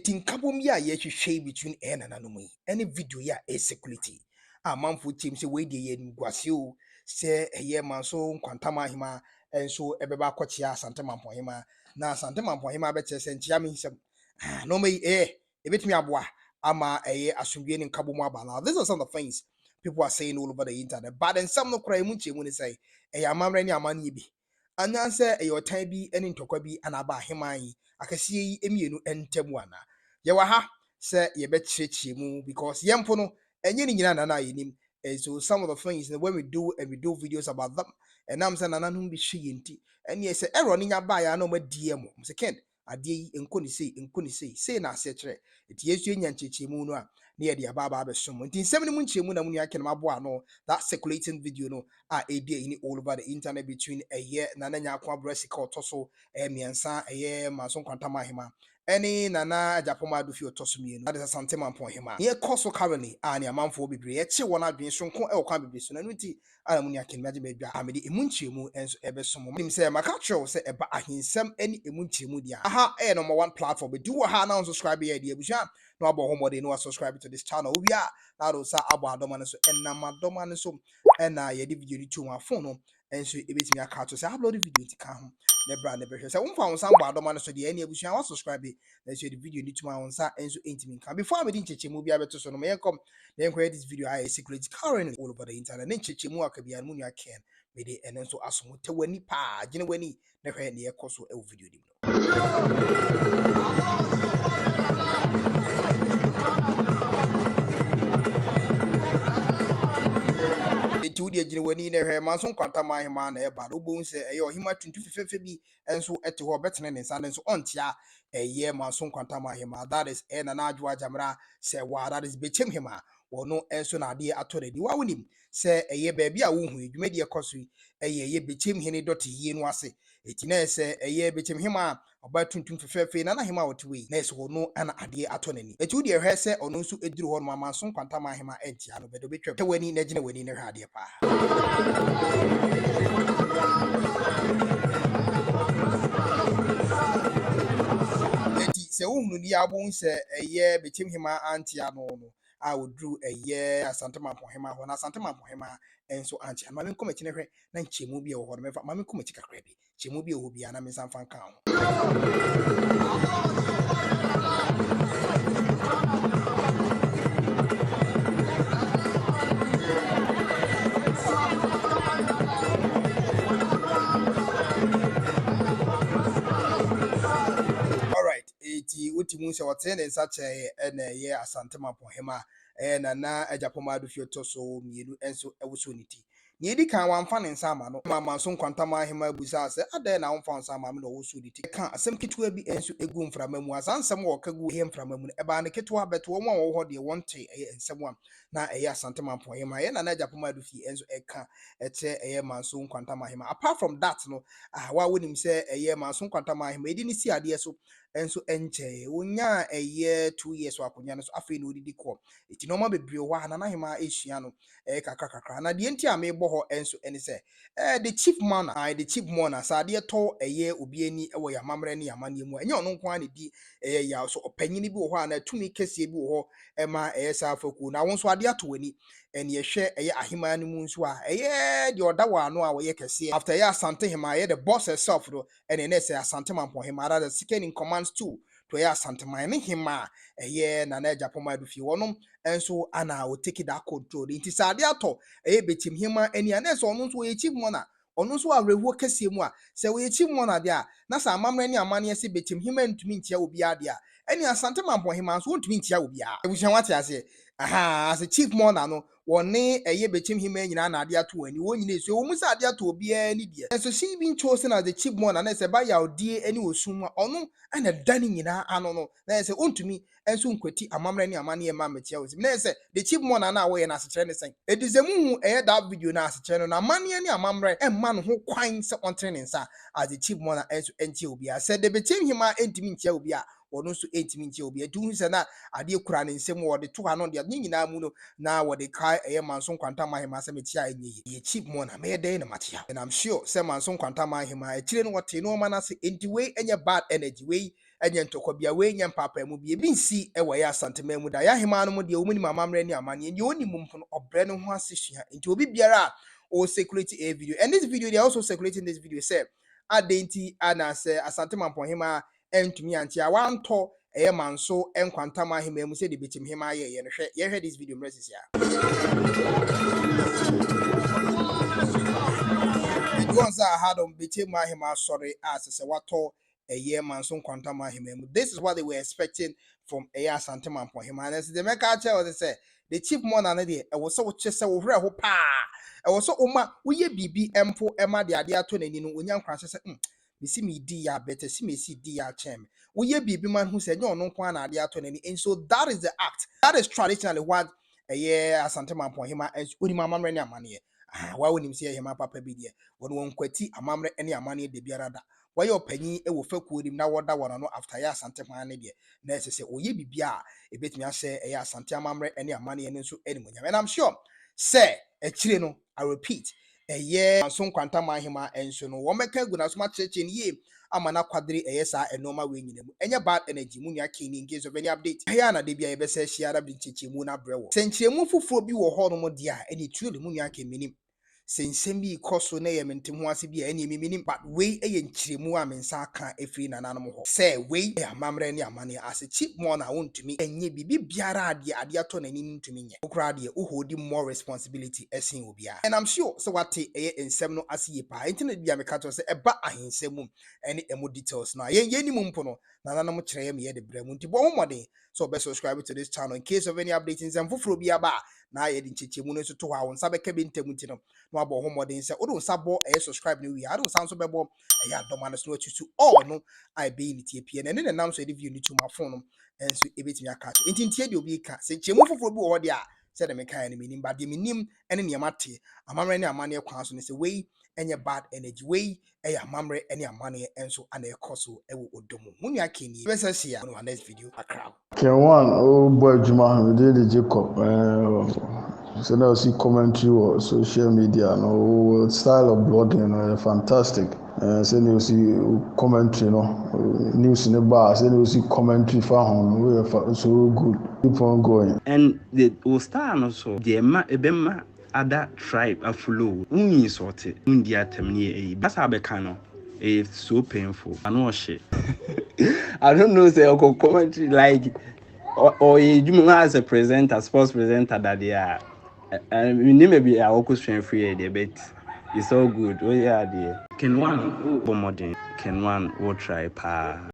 Etin kabom ya ye hwehwe between Nana no mu. Any video ya security. Manfo team say we dey ye ngwase o say eye Manso Nkwanta Manhemaa enso ebeba akochia Asante Mampong na Asante Mampong beche se ntia me nsem. No me ebetimi aboa ama eye asomdwe ne nkabom aba. Now these are some of the things people are saying all over the internet. But then some no cry mu chemu ne say eye amamre ne amane bi. Anyan say eye otan bi ene ntokwa bi anaba heman yi akase yi emienu entemu ana. Yewa ha say ye bekyerechie mu because yempo no enye ni nyina nana yenim. And so some of the things that when we do videos about them, and I'm saying nana no be hwe yenti. And ye say error ni nya ba ya no ma DM. Say Ken adie enkoni say na se kire. Eti yesu enya ncheche mu no a na ye de ababa abesom. Nti nsem ni mu nchemu na mu nya ken mabo no that circulating video no ebia in all over the internet between a year Nana Nyarko Aboraa Sika III miensa Manso Nkwanta Manhemaa any Nana Agyapomaa Dufie II that is Asante Mampong here course currently ani amanfo bebre e che wona adwen sonko e okwa bebre so na nuti ana mu nya ken maje medwa amede emunchiemu enso ebesom nim say maka tro say eba ahensem any emunchiemu dia aha number one platform be do ha now subscribe here dia busha no abo homode no subscribe to this channel we are na do sa abo adoma no so enama adoma no so na ye di video ni to my phone no enso ebetimi aka to say upload video ti ka ho ne bra ne behwe say wonfa won samba adoma no so de ene abusua wa subscribe na so the video ni to my wonsa enso entimi ka before me di nchechemu bia beto so no me yenkom na enko this video I secret currently all over the internet ne nchechemu akabia no nua ken me de ene nso asomo te wani pa gine wani na hwe ne yekoso e video di Tudia Jinwani ne Manso Nkwanta Manhemaa na eba do bon se eyo hima tuntu fefefe bi enso ete ho betene ne nsa enso ontia eye Manso Nkwanta Manhemaa that is Nana Adwoa Gyamerah Serwaa that is Bechem Hemaa wono enso na ade atoredi wa wonim se eye ba bia wo hu edwumadi ekoso eye Bechem Hene dotiyie no ase eti na se eye Bechem Hemaa oba tuntum fefefe Nana Hemaa wotwe na se wono ana ade atonani eti wo de hwe se ono nso eduru ho no Manso Nkwanta Manhemaa entia no bedo betwa tewani na gine wani ne hwe ade pa se wohunu ni abon se eye Bechem Hemaa antia no no a wodru eye Asante Mampong ho na Asante Mampong enso antia ma menkom akine hwe na nchemu bi e wo ho mefa ma menkom akika kra bi chemu bi e ho bia na mensan fan kan ho Utimu se watene sache ene ye Asante Mampong Nana Agyapomaa Dufie II mienu enso ewuso niti ni edi kan wamfa ne nsa ama no Manso Nkwanta Manhemaa busa se ade na wamfa nsa ama me no wuso niti kan asem ketewa bi enso egu mframa mu asansem wo kagu he mframa mu eba ne ketewa beto wo wo ho de wonte ensem am na eye Asante Mampong ye Nana Agyapomaa Dufie enso eka eche eye Manso Nkwanta Manhemaa apart from that no wa wonim se eye Manso Nkwanta Manhemaa edi ni si ade so enso enche wonya eye 2 years wakonya no so afi no didi ko eti no ma bebre ho Nana Hemaa ehia no kakra na de enti amebo ho enso eni se the chief man sa de to eye obi ani ewo ya mamre ne yamane mu enye ono nko ane di ya so opanyini bi ho na tumi kese bi ho ema sa faku na won so ade ato wani eni ehwe eye ahema no mu nso a eye de oda wa no a wo ye kese after ya Asante Hemaa ye the boss herself do ene ne se Asante Mampong Hemaa that the second in commands too to ya Asante Manhemaa eye Nana Agyapomaa Dufie wonom enso ana o take that control nti sade ato Bechem Hemaa ani ana so ono so ye chief mona ono so awrewo kese mu a se we chief mona de a na sa amamre ne amane se Bechem Hemaa ntumi ntia obi ade a ani Asante Mampong Hemaa so ntumi ntia obi a ebuhyan wate ase as a chief mona no woni Bechem Hemaa nyina na ade ato ani wo nyina so wo mu sa ade ato obi ani de enso she been chosen as the chief mona na se ba ya odie ani osum a ono ana dani nyina ano no na se ontumi enso nkwati amamre ne amane ma metia wo na se the chief mona na wo ye na asechire ne sen edizemu that video na asechire no na amane ne amamre emma no ho kwan se ontre ne nsa as the chief mona enso entia obi a se the Bechem Hemaa entimi ntia obi a wono so entimi ntia obi a du se na ade kura ne nsem wo de to ha no de nyina mu no na wo de kai Manso Nkwanta Manhemaa se metia enye ye chief mona me dey na matia and I'm sure se Manso Nkwanta Manhemaa echire no wote no ma na se enti we enye bad energy we enye ntokwa bia we nye mpapa mu bia bi nsi e wo ya asantema mu da ya hema no mu de omuni mamamre ni amane ni oni mumpo no obre no ho asesua nti obi biara o security a video, and this video they are also circulating this video say adenti ana say asante Mampong Hemaa entumi anti a wanto Manso Nkwanta Manhemaa mu say the Bechem Hemaa ye no hwe ye hwe this video message ya the ones that had on Bechem Hemaa sorry as say wato Manso Nkwanta Manhemaa. This is what they were expecting from asante Mampong Hemaa. And as the meka chair was say the chief monarch there e was so chese wo hre ho pa e was so oma woye bibi empo ema de ade ato nani no onya nkran se mesi me di ya better si me si di ya chem woye bibi man who say no nkwan na ade ato nani. And so that is the act, that is traditionally what asante Mampong Hemaa as oni mamamre ni amane wa wonim se Hemaa papa bi de won kwati amamre ni amane de biara da why your penny e wo fakuo nim na woda wono no after ya asante man ne de na se oye bibia e betimi ase asante amamre ene amane ene nso animunya. And I'm sure say chire no I repeat Manso Nkwanta Manhemaa enso no wo meka gu na so ma cheche ni amana kwadre sa enoma we nyina mu enye bad energy mu nua kin in case of any update ya na de bia e be se shiara bi cheche mu na brewo senchiremu fufuro bi wo ho no mo de a ene tuo mu nua kin minim sensem bi koso na ye mentem ho ase bi ene minim but we nchiremu a mensa aka efiri nananom ho say we amamre ne amane ase cheap more na wontumi enye bibi biara ade ato nani ntumi nye okra ade uhodi more responsibility esin obia. And I'm sure so what ensem no ase ye pa internet bia meka to say eba ahensem ene emo details na ye ni mumpo no nananom kire me ye de bremu nti bo homode so be subscribe to this channel in case of any updates nsem foforo bia ba na ye de nchechemu no so to ha won sabe ka be ntemu nti no no abo homode nse o do sabo subscribe no wi ado sanso bebo adoma no so atutu all no I be in tie na ne nam so e video ni tuma phone no enso e betimi aka to ntintie de obi ka se nchemu foforo bi wo ho de a se de me kan ne minim ba de minim ene ne amate amamre ne amane kwan so ne se we enye bad energy we amamre ene amane enso ana ekoso ewo odomu munu akeni be se sia no next video akra K1 boy Juma de Jacob so now see commentary or social media no style of blogging fantastic so you see commentary no news in the bar so you see commentary for home so good keep on going and the style also the ebema other tribe a flow unyi sorted undia temni that's how becano it's so painful I know shit I don't know say commentary like or you as a presenter sports presenter that they are and we need maybe I will question free a bit it's all good oh yeah dear K1 modern K1 will try pa